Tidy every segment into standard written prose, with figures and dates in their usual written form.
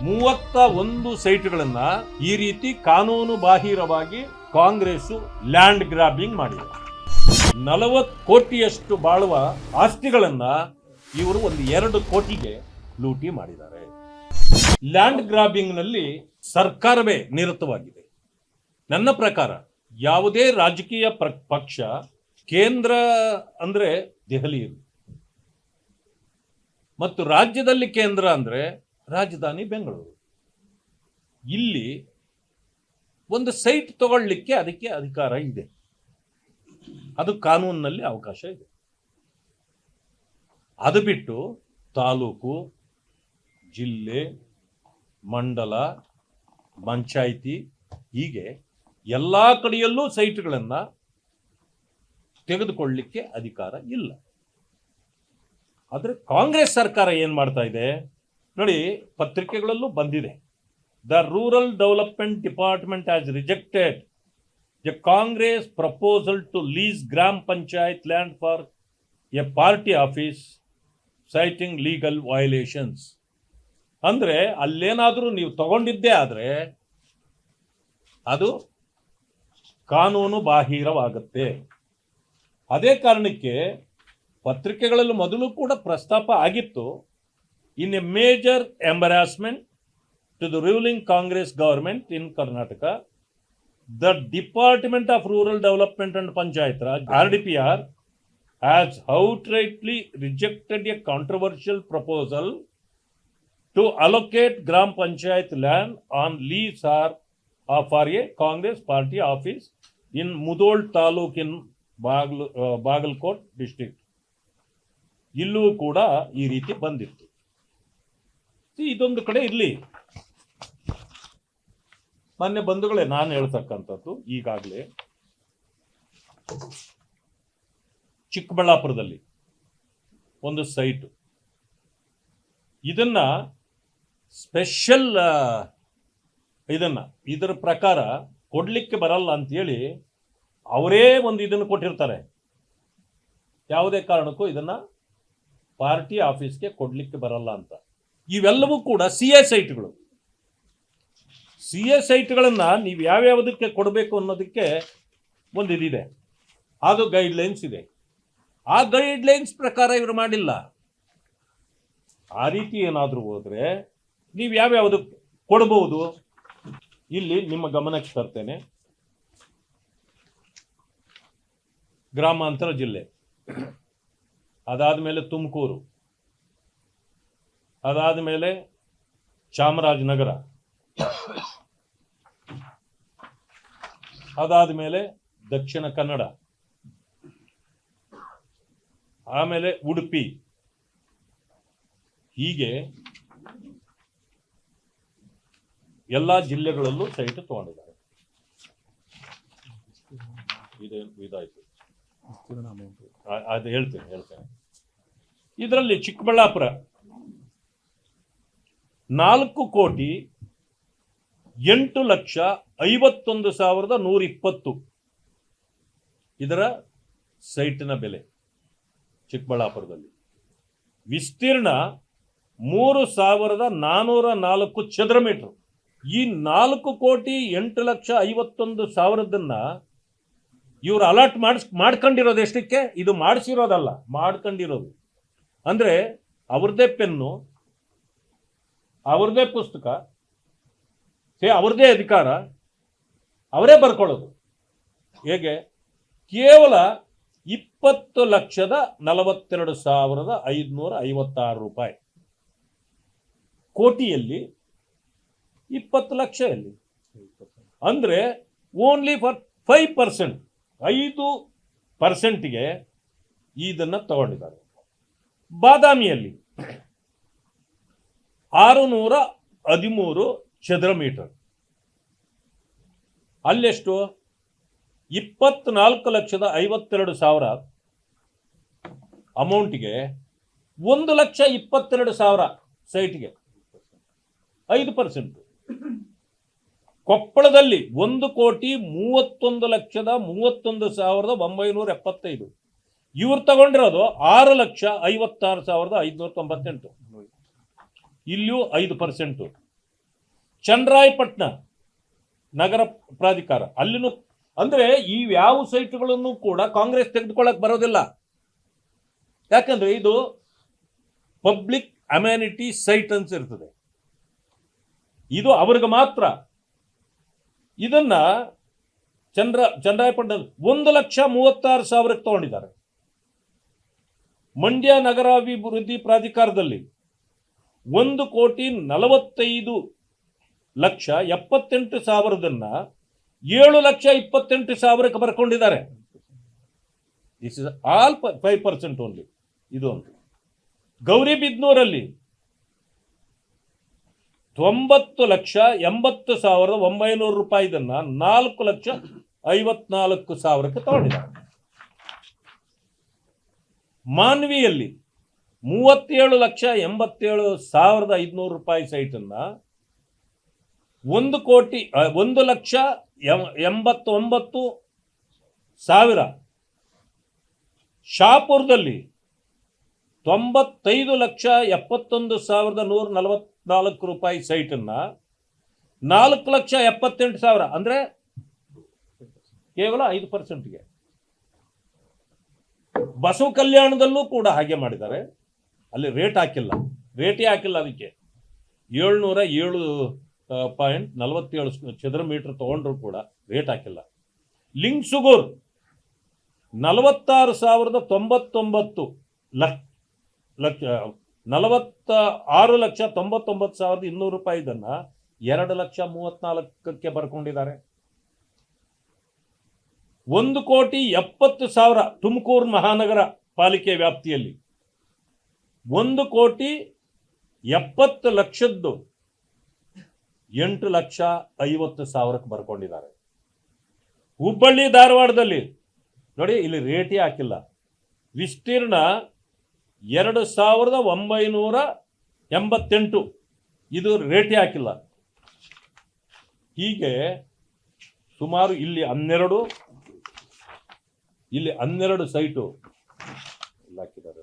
31 ಸೈಟ್ಗಳನ್ನ ಈ ರೀತಿ ಕಾನೂನು ಬಾಹಿರವಾಗಿ ಕಾಂಗ್ರೆಸ್ ಲ್ಯಾಂಡ್ ಗ್ರಾಬಿಂಗ್ ಮಾಡಿದೆ. 40 ಕೋಟಿಯಷ್ಟು ಬಾಳುವ ಆಸ್ತಿಗಳನ್ನ ಇವರು 2 ಕೋಟಿಗೆ ಲೂಟಿ ಮಾಡಿದ್ದಾರೆ. ಲ್ಯಾಂಡ್ ಗ್ರಾಬಿಂಗ್ ನಲ್ಲಿ ಸರ್ಕಾರವೇ ನಿರತವಾಗಿದೆ. ನನ್ನ ಪ್ರಕಾರ ಯಾವುದೇ ರಾಜಕೀಯ ಪಕ್ಷ, ಕೇಂದ್ರ ಅಂದ್ರೆ ದೆಹಲಿ ಮತ್ತು ರಾಜ್ಯದಲ್ಲಿ ಕೇಂದ್ರ ಅಂದ್ರೆ ರಾಜಧಾನಿ ಬೆಂಗಳೂರು. ಇಲ್ಲಿ ಒಂದು ಸೈಟ್ ತಗೊಳ್ಳಿಕ್ಕೆ ಅದಕ್ಕೆ ಅಧಿಕಾರ ಇದೆ, ಅದು ಕಾನೂನಿನಲ್ಲಿ ಅವಕಾಶ ಇದೆ. ಅದು ಬಿಟ್ಟು ತಾಲೂಕು, ಜಿಲ್ಲೆ, ಮಂಡಲ, ಪಂಚಾಯಿತಿ ಹೀಗೆ ಎಲ್ಲ ಕಡೆಯಲ್ಲೂ ಸೈಟ್ಗಳನ್ನು ತೆಗೆದುಕೊಳ್ಳಲಿಕ್ಕೆ ಅಧಿಕಾರ ಇಲ್ಲ. ಆದರೆ ಕಾಂಗ್ರೆಸ್ ಸರ್ಕಾರ ಏನು ಮಾಡ್ತಾ ಇದೆ ನೋಡಿ, ಪತ್ರಿಕೆಗಳಲ್ಲೂ ಬಂದಿದೆ. The rural development department has rejected the Congress proposal to lease gram panchayat land for a party office citing legal violations. ಅಂದರೆ ಅಲ್ಲೇನಾದರೂ ನೀವು ತಗೊಂಡಿದ್ದೇ ಆದರೆ ಅದು ಕಾನೂನು ಬಾಹಿರವಾಗುತ್ತೆ. ಅದೇ ಕಾರಣಕ್ಕೆ ಪತ್ರಿಕೆಗಳಲ್ಲಿ ಮೊದಲು ಕೂಡ ಪ್ರಸ್ತಾಪ ಆಗಿತ್ತು. In a major embarrassment to the ruling Congress government in Karnataka, the department of rural development and panchayat raj RDPR has outrightly rejected a controversial proposal to allocate Gram Panchayat land on lease or for a Congress party office in Mudol Taluk in Bagalkot district. ಇಲ್ಲೂ ಕೂಡ ಈ ರೀತಿ ಬಂದಿತ್ತು. ಇದೊಂದು ಕಡೆ ಇರಲಿ, ಮಾನ್ಯ ಬಂಧುಗಳೇ, ನಾನು ಹೇಳ್ತಕ್ಕಂಥದ್ದು ಈಗಾಗಲೇ ಚಿಕ್ಕಬಳ್ಳಾಪುರದಲ್ಲಿ ಒಂದು ಸೈಟು, ಇದನ್ನ ಸ್ಪೆಷಲ್ ಇದರ ಪ್ರಕಾರ ಕೊಡ್ಲಿಕ್ಕೆ ಬರಲ್ಲ ಅಂತೇಳಿ ಅವರೇ ಒಂದು ಇದನ್ನು ಕೊಟ್ಟಿರ್ತಾರೆ. ಯಾವುದೇ ಕಾರಣಕ್ಕೂ ಇದನ್ನ ಪಾರ್ಟಿ ಆಫೀಸ್ಗೆ ಕೊಡ್ಲಿಕ್ಕೆ ಬರಲ್ಲ ಅಂತ. ಇವೆಲ್ಲವೂ ಕೂಡ CA ಸೈಟ್ಗಳು. CA ಸೈಟ್ಗಳನ್ನ ನೀವು ಯಾವ್ಯಾವುದಕ್ಕೆ ಕೊಡಬೇಕು ಅನ್ನೋದಕ್ಕೆ ಒಂದು ಇದಿದೆ, ಅದು ಗೈಡ್ಲೈನ್ಸ್ ಇದೆ. ಆ ಗೈಡ್ಲೈನ್ಸ್ ಪ್ರಕಾರ ಇವರು ಮಾಡಿಲ್ಲ. ಆ ರೀತಿ ಏನಾದರೂ ಹೋದ್ರೆ ನೀವು ಯಾವ್ಯಾವುದು ಕೊಡಬಹುದು. ಇಲ್ಲಿ ನಿಮ್ಮ ಗಮನಕ್ಕೆ ತರ್ತೇನೆ. ಗ್ರಾಮಾಂತರ ಜಿಲ್ಲೆ, ಅದಾದ ಮೇಲೆ ತುಮಕೂರು, ಅದಾದ ಮೇಲೆ ಚಾಮರಾಜನಗರ, ಅದಾದ ಮೇಲೆ ದಕ್ಷಿಣ ಕನ್ನಡ, ಆಮೇಲೆ ಉಡುಪಿ, ಹೀಗೆ ಎಲ್ಲ ಜಿಲ್ಲೆಗಳಲ್ಲೂ ಸೈಟ್ ತಗೊಂಡಿದ್ದಾರೆ. ಇದಾಯ್ತು, ಅದು ಹೇಳ್ತೇನೆ. ಇದರಲ್ಲಿ ಚಿಕ್ಕಬಳ್ಳಾಪುರ 4,08,51,120 ಇದರ ಸೈಟಿನ ಬೆಲೆ ಚಿಕ್ಕಬಳ್ಳಾಪುರದಲ್ಲಿ. ವಿಸ್ತೀರ್ಣ 3,404 ಚದರ ಮೀಟರ್. ಈ 4,08,51,000 ಇವರು ಅಲಾಟ್ ಮಾಡ್ಕೊಂಡಿರೋದು ಎಷ್ಟಕ್ಕೆ? ಇದು ಮಾಡಿಸಿರೋದಲ್ಲ, ಮಾಡ್ಕೊಂಡಿರೋದು. ಅಂದರೆ ಅವ್ರದ್ದೇ ಪೆನ್ನು, ಅವ್ರದ್ದೇ ಪುಸ್ತಕ, ಅವ್ರದ್ದೇ ಅಧಿಕಾರ, ಅವರೇ ಬರ್ಕೊಳ್ಳೋದು. ಹೇಗೆ? ಕೇವಲ 20,42,556 ರೂಪಾಯಿ. ಕೋಟಿಯಲ್ಲಿ 20 ಲಕ್ಷ ಎಲ್ಲಿ? ಅಂದರೆ ಓನ್ಲಿ ಫಾರ್ 5%, 5%ಗೆ ಇದನ್ನು ತಗೊಂಡಿದ್ದಾರೆ. ಬಾದಾಮಿಯಲ್ಲಿ 613 ಚದರ ಮೀಟರ್, ಅಲ್ಲೆಷ್ಟು? 24,52,000 ಅಮೌಂಟ್ಗೆ 1,22,000 ಸೈಟ್ಗೆ 5%. ಕೊಪ್ಪಳದಲ್ಲಿ 1,31,31,975 ಇವ್ರು ತಗೊಂಡಿರೋದು 6,56,598. ಇಲ್ಲಿಯೂ 5%. ಚನ್ನರಾಯಪಟ್ಟಣ ನಗರ ಪ್ರಾಧಿಕಾರ ಅಲ್ಲಿನೂ, ಅಂದ್ರೆ ಈ ಯಾವ ಸೈಟ್ಗಳನ್ನು ಕೂಡ ಕಾಂಗ್ರೆಸ್ ತೆಗೆದುಕೊಳ್ಳಕ್ ಬರೋದಿಲ್ಲ. ಯಾಕಂದ್ರೆ ಇದು ಪಬ್ಲಿಕ್ ಅಮ್ಯಾನಿಟಿ ಸೈಟ್ ಅಂತ ಇರ್ತದೆ, ಇದು ಅವ್ರಿಗೆ ಮಾತ್ರ. ಇದನ್ನ ಚನ್ನರಾಯಪಟ್ಟಣ 1,36,000 ತಗೊಂಡಿದ್ದಾರೆ. ಮಂಡ್ಯ ನಗರಾಭಿವೃದ್ಧಿ ಪ್ರಾಧಿಕಾರದಲ್ಲಿ 1,45,78,000 7,28,000 ಬರ್ಕೊಂಡಿದ್ದಾರೆ. This is all 5% only. ಇದು ಒಂದು. ಗೌರಿಬಿದ್ನೂರಲ್ಲಿ 90,80,900 ರೂಪಾಯಿದನ್ನ 4,54,000 ತಗೊಂಡಿದ್ದಾರೆ. ಮಾನ್ವಿಯಲ್ಲಿ 37,87,500 ರೂಪಾಯಿ ಸೈಟನ್ನ 1,89,000. ಶಾಪುರದಲ್ಲಿ 95,71,144 ರೂಪಾಯಿ ಸೈಟನ್ನ 4,78,000, ಅಂದ್ರೆ ಕೇವಲ 5%ಗೆ. ಬಸವ ಕಲ್ಯಾಣದಲ್ಲೂ ಕೂಡ ಹಾಗೆ ಮಾಡಿದ್ದಾರೆ. ಅಲ್ಲಿ ರೇಟೇ ಹಾಕಿಲ್ಲ ಅದಕ್ಕೆ. 707.47 ಚದರ ಮೀಟರ್ ತಗೊಂಡ್ರು ಕೂಡ ರೇಟ್ ಹಾಕಿಲ್ಲ. ಲಿಂಗ್ಸುಗೂರ್ 46,099 46,99,200 ರೂಪಾಯಿದನ್ನ 2,34,000 ಬರ್ಕೊಂಡಿದ್ದಾರೆ. 1,70,00,000 ತುಮಕೂರು ಮಹಾನಗರ ಪಾಲಿಕೆ ವ್ಯಾಪ್ತಿಯಲ್ಲಿ 1,70,00,000 8,50,000 ಬರ್ಕೊಂಡಿದ್ದಾರೆ. ಹುಬ್ಬಳ್ಳಿ ಧಾರವಾಡದಲ್ಲಿ ನೋಡಿ, ಇಲ್ಲಿ ರೇಟೇ ಹಾಕಿಲ್ಲ. ವಿಸ್ತೀರ್ಣ 2,988, ಇದು ರೇಟೇ ಹಾಕಿಲ್ಲ. ಹೀಗೆ ಸುಮಾರು ಇಲ್ಲಿ 12 ಸೈಟು ಹಾಕಿದ್ದಾರೆ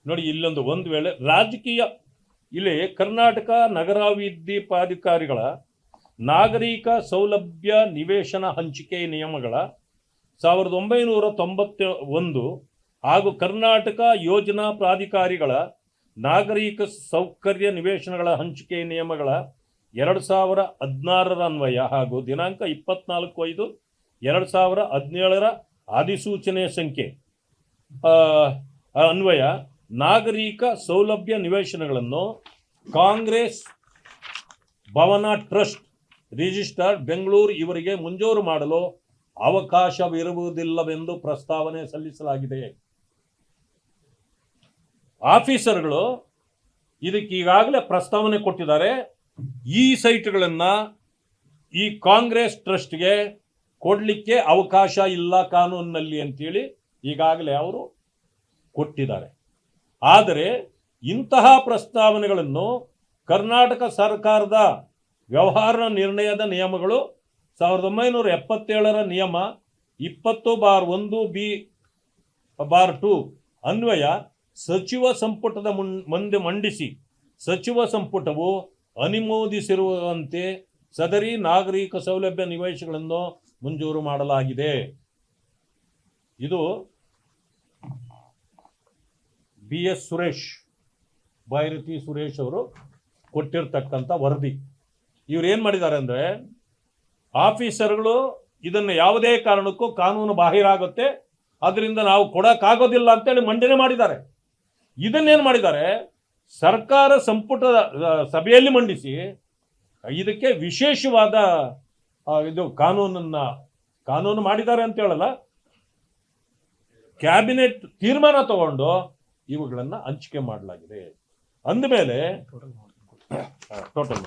ನೋಡಿ. ಇಲ್ಲೊಂದು ಒಂದು ವೇಳೆ ರಾಜಕೀಯ, ಇಲ್ಲಿ ಕರ್ನಾಟಕ ನಗರಾಭಿವೃದ್ಧಿ ಪ್ರಾಧಿಕಾರಿಗಳ ನಾಗರಿಕ ಸೌಲಭ್ಯ ನಿವೇಶನ ಹಂಚಿಕೆ ನಿಯಮಗಳ 1991 ಹಾಗೂ ಕರ್ನಾಟಕ ಯೋಜನಾ ಪ್ರಾಧಿಕಾರಿಗಳ ನಾಗರಿಕ ಸೌಕರ್ಯ ನಿವೇಶನಗಳ ಹಂಚಿಕೆ ನಿಯಮಗಳ 2016 ಅನ್ವಯ ಹಾಗೂ ದಿನಾಂಕ 24/5/2017 ಅಧಿಸೂಚನೆ ಸಂಖ್ಯೆ ಅನ್ವಯ ನಾಗರಿಕ ಸೌಲಭ್ಯ ನಿವೇಶನಗಳನ್ನು ಕಾಂಗ್ರೆಸ್ ಭವನ ಟ್ರಸ್ಟ್ ರಿಜಿಸ್ಟರ್ ಬೆಂಗಳೂರು ಇವರಿಗೆ ಮಂಜೂರು ಮಾಡಲು ಅವಕಾಶವಿರುವುದಿಲ್ಲವೆಂದು ಪ್ರಸ್ತಾವನೆ ಸಲ್ಲಿಸಲಾಗಿದೆ. ಆಫೀಸರ್ಗಳು ಇದಕ್ಕೆ ಈಗಾಗಲೇ ಪ್ರಸ್ತಾವನೆ ಕೊಟ್ಟಿದ್ದಾರೆ. ಈ ಸೈಟ್ಗಳನ್ನು ಈ ಕಾಂಗ್ರೆಸ್ ಟ್ರಸ್ಟ್ಗೆ ಕೊಡಲಿಕ್ಕೆ ಅವಕಾಶ ಇಲ್ಲ ಕಾನೂನಿನಲ್ಲಿ ಅಂತೇಳಿ ಈಗಾಗಲೇ ಅವರು ಕೊಟ್ಟಿದ್ದಾರೆ. ಆದರೆ ಇಂತಹ ಪ್ರಸ್ತಾವನೆಗಳನ್ನು ಕರ್ನಾಟಕ ಸರ್ಕಾರದ ವ್ಯವಹಾರ ನಿರ್ಣಯದ ನಿಯಮಗಳು 1977 ನಿಯಮ 20/1B/2 ಅನ್ವಯ ಸಚಿವ ಸಂಪುಟದ ಮುಂದೆ ಮಂಡಿಸಿ ಸಚಿವ ಸಂಪುಟವು ಅನುಮೋದಿಸಿರುವಂತೆ ಸದರಿ ನಾಗರಿಕ ಸೌಲಭ್ಯ ನಿವೇಶನಗಳನ್ನು ಮಂಜೂರು ಮಾಡಲಾಗಿದೆ. ಇದು BS ಸುರೇಶ್, ಬೈರತಿ ಸುರೇಶ್ ಅವರು ಕೊಟ್ಟಿರ್ತಕ್ಕಂಥ ವರದಿ. ಇವ್ರು ಏನು ಮಾಡಿದ್ದಾರೆ ಅಂದರೆ, ಆಫೀಸರ್ಗಳು ಇದನ್ನು ಯಾವುದೇ ಕಾರಣಕ್ಕೂ ಕಾನೂನು ಬಾಹಿರ ಆಗುತ್ತೆ, ಅದರಿಂದ ನಾವು ಕೊಡೋಕ್ಕಾಗೋದಿಲ್ಲ ಅಂತೇಳಿ ಮಂಡನೆ ಮಾಡಿದ್ದಾರೆ. ಇದನ್ನೇನು ಮಾಡಿದ್ದಾರೆ, ಸರ್ಕಾರ ಸಂಪುಟದ ಸಭೆಯಲ್ಲಿ ಮಂಡಿಸಿ ಇದಕ್ಕೆ ವಿಶೇಷವಾದ ಇದು ಕಾನೂನು ಮಾಡಿದ್ದಾರೆ ಅಂತ ಹೇಳಲ್ಲ, ಕ್ಯಾಬಿನೆಟ್ ತೀರ್ಮಾನ ತಗೊಂಡು ಇವುಗಳನ್ನು ಹಂಚಿಕೆ ಮಾಡಲಾಗಿದೆ. ಅಂದಮೇಲೆ ಟೋಟಲ್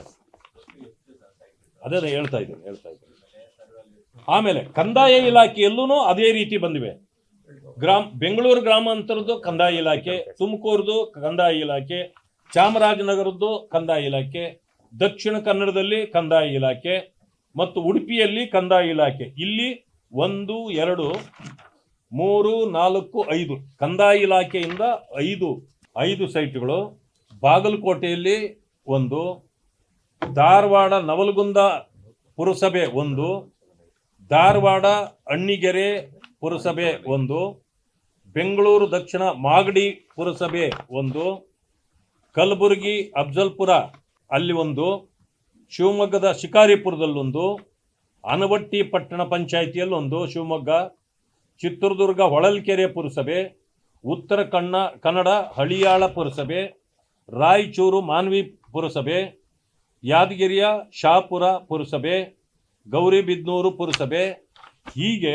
ಅದೇ ಹೇಳ್ತಾ ಇದ್ದೀನಿ. ಆಮೇಲೆ ಕಂದಾಯ ಇಲಾಖೆಯಲ್ಲೂ ಅದೇ ರೀತಿ ಬಂದಿವೆ. ಬೆಂಗಳೂರು ಗ್ರಾಮಾಂತರದ್ದು ಕಂದಾಯ ಇಲಾಖೆ, ತುಮಕೂರದು ಕಂದಾಯ ಇಲಾಖೆ, ಚಾಮರಾಜನಗರದ್ದು ಕಂದಾಯ ಇಲಾಖೆ, ದಕ್ಷಿಣ ಕನ್ನಡದಲ್ಲಿ ಕಂದಾಯ ಇಲಾಖೆ ಮತ್ತು ಉಡುಪಿಯಲ್ಲಿ ಕಂದಾಯ ಇಲಾಖೆ. ಇಲ್ಲಿ 1, 2, 3, 4, 5 ಕಂದಾಯ ಇಲಾಖೆಯಿಂದ 5 ಸೈಟ್ಗಳು. ಬಾಗಲಕೋಟೆಯಲ್ಲಿ ಒಂದು, ಧಾರವಾಡ ನವಲಗುಂದ ಪುರಸಭೆ ಒಂದು, ಧಾರವಾಡ ಅಣ್ಣಿಗೆರೆ ಪುರಸಭೆ ಒಂದು, ಬೆಂಗಳೂರು ದಕ್ಷಿಣ ಮಾಗಡಿ ಪುರಸಭೆ ಒಂದು, ಕಲಬುರಗಿ ಅಫ್ಜಲ್ಪುರ ಅಲ್ಲಿ ಒಂದು, ಶಿವಮೊಗ್ಗದ ಶಿಕಾರಿಪುರದಲ್ಲೊಂದು, ಆನವಟ್ಟಿ ಪಟ್ಟಣ ಪಂಚಾಯಿತಿಯಲ್ಲೊಂದು ಶಿವಮೊಗ್ಗ, ಚಿತ್ರದುರ್ಗ ಹೊಳಲ್ಕೆರೆ ಪುರಸಭೆ, ಉತ್ತರ ಕನ್ನಡ ಹಳಿಯಾಳ ಪುರಸಭೆ, ರಾಯಚೂರು ಮಾನ್ವಿ ಪುರಸಭೆ, ಯಾದಗಿರಿಯ ಶಹಾಪುರ ಪುರಸಭೆ, ಗೌರಿಬಿದನೂರು ಪುರಸಭೆ, ಹೀಗೆ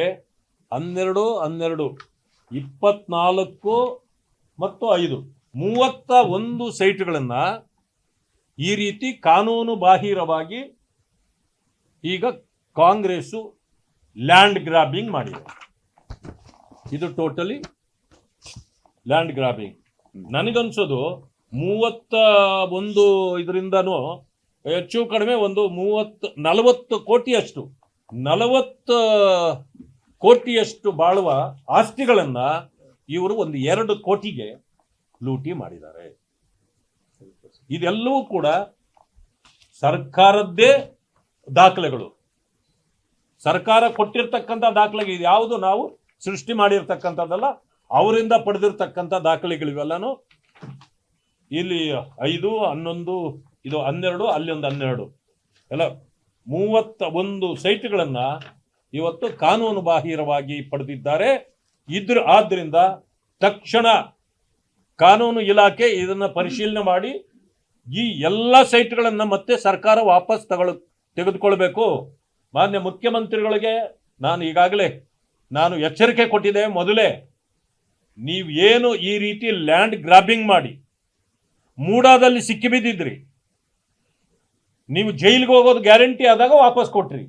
12, 12, 24 ಮತ್ತು 5 31 ಸೈಟ್ಗಳನ್ನು ಈ ರೀತಿ ಕಾನೂನು ಬಾಹಿರವಾಗಿ ಈಗ ಕಾಂಗ್ರೆಸ್ಸು ಲ್ಯಾಂಡ್ ಗ್ರಾಬಿಂಗ್ ಮಾಡಿದೆ. ಇದು ಟೋಟಲಿ ಲ್ಯಾಂಡ್ ಗ್ರಾಬಿಂಗ್. ನನಗನ್ಸೋದು 31 ಇದರಿಂದನೂ ಹೆಚ್ಚು ಕಡಿಮೆ ಒಂದು 40 ಕೋಟಿಯಷ್ಟು ಬಾಳುವ ಆಸ್ತಿಗಳನ್ನು ಇವರು ಒಂದು 2 ಕೋಟಿಗೆ ಲೂಟಿ ಮಾಡಿದ್ದಾರೆ. ಇದೆಲ್ಲವೂ ಕೂಡ ಸರ್ಕಾರದ್ದೇ ದಾಖಲೆಗಳು, ಸರ್ಕಾರ ಕೊಟ್ಟಿರ್ತಕ್ಕಂಥ ದಾಖಲೆಗಳು. ಇದು ಯಾವುದು ನಾವು ಸೃಷ್ಟಿ ಮಾಡಿರ್ತಕ್ಕಂಥದ್ದಲ್ಲ, ಅವರಿಂದ ಪಡೆದಿರ್ತಕ್ಕಂಥ ದಾಖಲೆಗಳಿವೆಲ್ಲನೂ. ಇಲ್ಲಿ 5, 11, ಇದು 12, ಅಲ್ಲಿ ಒಂದು 12, ಎಲ್ಲ 31 ಸೈಟ್ಗಳನ್ನು ಇವತ್ತು ಕಾನೂನು ಬಾಹಿರವಾಗಿ ಪಡೆದಿದ್ದಾರೆ. ಆದ್ದರಿಂದ ತಕ್ಷಣ ಕಾನೂನು ಇಲಾಖೆ ಇದನ್ನು ಪರಿಶೀಲನೆ ಮಾಡಿ ಈ ಎಲ್ಲ ಸೈಟ್ಗಳನ್ನು ಮತ್ತೆ ಸರ್ಕಾರ ವಾಪಸ್ ತೆಗೆದುಕೊಳ್ಬೇಕು. ಮಾನ್ಯ ಮುಖ್ಯಮಂತ್ರಿಗಳಿಗೆ ನಾನು ಎಚ್ಚರಿಕೆ ಕೊಟ್ಟಿದ್ದೆ ಮೊದಲೇ. ನೀವೇನು ಈ ರೀತಿ ಲ್ಯಾಂಡ್ ಗ್ರಾಬಿಂಗ್ ಮಾಡಿ ಮೂಡಾದಲ್ಲಿ ಸಿಕ್ಕಿಬಿದ್ದಿದ್ರಿ, ನೀವು ಜೈಲಿಗೆ ಹೋಗೋದು ಗ್ಯಾರಂಟಿ ಆದಾಗ ವಾಪಸ್ ಕೊಟ್ರಿ.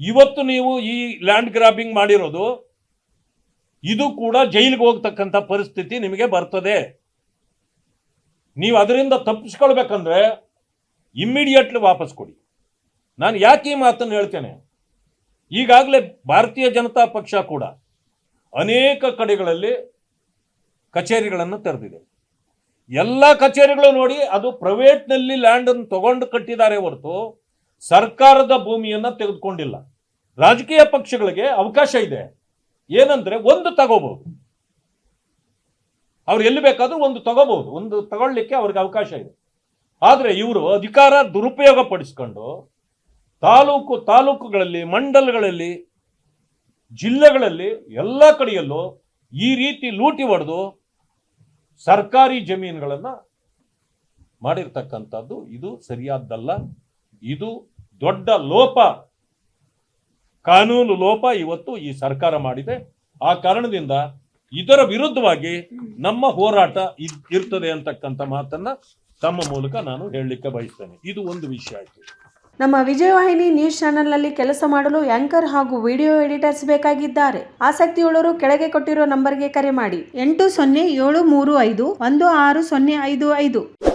ಇವತ್ತು ನೀವು ಈ ಲ್ಯಾಂಡ್ ಗ್ರಾಬಿಂಗ್ ಮಾಡಿರೋದು, ಇದು ಕೂಡ ಜೈಲಿಗೆ ಹೋಗ್ತಕ್ಕಂಥ ಪರಿಸ್ಥಿತಿ ನಿಮಗೆ ಬರ್ತದೆ. ನೀವು ಅದರಿಂದ ತಪ್ಪಿಸ್ಕೊಳ್ಬೇಕಂದ್ರೆ ಇಮ್ಮಿಡಿಯೇಟ್ಲಿ ವಾಪಸ್ ಕೊಡಿ. ನಾನು ಯಾಕೆ ಈ ಮಾತನ್ನು ಹೇಳ್ತೇನೆ, ಈಗಾಗಲೇ ಭಾರತೀಯ ಜನತಾ ಪಕ್ಷ ಕೂಡ ಅನೇಕ ಕಡೆಗಳಲ್ಲಿ ಕಚೇರಿಗಳನ್ನು ತೆರೆದಿದೆ. ಎಲ್ಲ ಕಚೇರಿಗಳು ನೋಡಿ ಅದು ಪ್ರೈವೇಟ್ನಲ್ಲಿ ಲ್ಯಾಂಡನ್ನು ತಗೊಂಡು ಕಟ್ಟಿದ್ದಾರೆ ಹೊರತು ಸರ್ಕಾರದ ಭೂಮಿಯನ್ನು ತೆಗೆದುಕೊಂಡಿಲ್ಲ. ರಾಜಕೀಯ ಪಕ್ಷಗಳಿಗೆ ಅವಕಾಶ ಇದೆ, ಏನಂದ್ರೆ ಒಂದು ತಗೋಬಹುದು, ಅವ್ರು ಎಲ್ಲಿ ಬೇಕಾದ್ರೂ ಒಂದು ತಗೋಬಹುದು, ಒಂದು ತಗೊಳ್ಳಿಕ್ಕೆ ಅವ್ರಿಗೆ ಅವಕಾಶ ಇದೆ. ಆದರೆ ಇವರು ಅಧಿಕಾರ ದುರುಪಯೋಗ ಪಡಿಸ್ಕೊಂಡು ತಾಲೂಕುಗಳಲ್ಲಿ, ಮಂಡಲಗಳಲ್ಲಿ, ಜಿಲ್ಲೆಗಳಲ್ಲಿ ಎಲ್ಲ ಕಡೆಯಲ್ಲೂ ಈ ರೀತಿ ಲೂಟಿ ಹೊಡೆದು ಸರ್ಕಾರಿ ಜಮೀನುಗಳನ್ನು ಮಾಡಿರ್ತಕ್ಕಂಥದ್ದು ಇದು ಸರಿಯಾದ್ದಲ್ಲ. ಇದು ದೊಡ್ಡ ಲೋಪ, ಕಾನೂನು ಲೋಪ ಇವತ್ತು ಈ ಸರ್ಕಾರ ಮಾಡಿದೆ. ಆ ಕಾರಣದಿಂದ ಇದರ ವಿರುದ್ಧವಾಗಿ ನಮ್ಮ ಹೋರಾಟ ಇರ್ತದೆ ಅಂತಕ್ಕಂಥ ಮಾತನ್ನ ತಮ್ಮ ಮೂಲಕ ನಾನು ಹೇಳಲಿಕ್ಕೆ ಬಯಸ್ತೇನೆ. ಇದು ಒಂದು ವಿಷಯ ಆಯಿತು. ನಮ್ಮ ವಿಜಯವಾಹಿನಿ ನ್ಯೂಸ್ ಚಾನೆಲ್ನಲ್ಲಿ ಕೆಲಸ ಮಾಡಲು ಆಂಕರ್ ಹಾಗೂ ವಿಡಿಯೋ ಎಡಿಟರ್ಸ್ ಬೇಕಾಗಿದ್ದಾರೆ. ಆಸಕ್ತಿಯುಳ್ಳವರು ಕೆಳಗೆ ಕೊಟ್ಟಿರುವ ನಂಬರ್ಗೆ ಕರೆ ಮಾಡಿ. 8073516055